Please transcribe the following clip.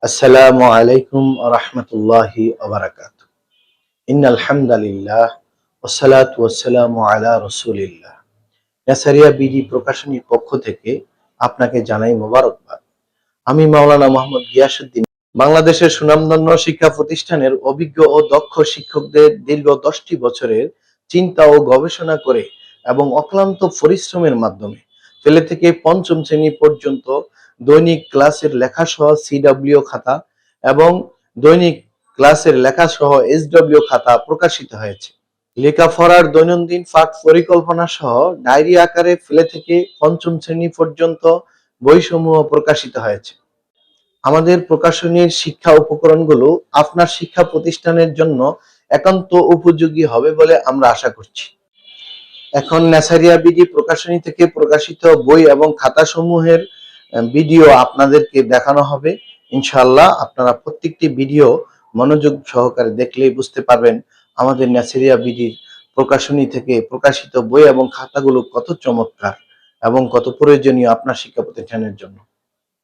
আসসালামু আলাইকুম ওয়া রাহমাতুল্লাহি ওয়া বারাকাতুহু। ইন্নাল হামদালিল্লাহ ওয়াসসালাতু ওয়াসসালামু আলা রাসূলিল্লাহ। নেসারিয়া বিডি প্রকাশনীর পক্ষ থেকে আপনাকে জানাই মোবারকবাদ। আমি মাওলানা মোহাম্মদ গিয়াসউদ্দিন বাংলাদেশের সুনামধন্য শিক্ষা প্রতিষ্ঠানের অভিজ্ঞ ও দক্ষ শিক্ষকদের দীর্ঘ 10টি বছরের চিন্তা ও গবেষণা করে এবং অক্লান্ত পরিশ্রমের মাধ্যমে ছেলে থেকে পঞ্চম শ্রেণী পর্যন্ত দৈনিক ক্লাসের লেখাসহ সিডব্লিউ খাতা এবং দৈনিক ক্লাসের লেখাসহ এসডব্লিউ খাতা প্রকাশিত হয়েছে। লেখাপড়ার দৈনন্দিন পাঠ পরিকল্পনা সহ ডায়েরি আকারে ছেলে থেকে পঞ্চম শ্রেণী পর্যন্ত বইসমূহ প্রকাশিত হয়েছে। আমাদের প্রকাশনীর শিক্ষা উপকরণগুলো আপনার শিক্ষা প্রতিষ্ঠানের জন্য একান্ত উপযোগী হবে বলে আমরা আশা করছি। এখন নেসারিয়া বিডি প্রকাশনী থেকে প্রকাশিত বই এবং খাতাসমূহের ভিডিও আপনাদেরকে দেখানো হবে। ইনশাআল্লাহ আপনারা প্রত্যেকটি ভিডিও মনোযোগ সহকারে দেখলেই বুঝতে পারবেন আমাদের নেসারিয়া বিডির প্রকাশনী থেকে প্রকাশিত বই এবং খাতাগুলো কত চমৎকার এবং কত প্রয়োজনীয় আপনার শিক্ষা প্রতিষ্ঠানের জন্য।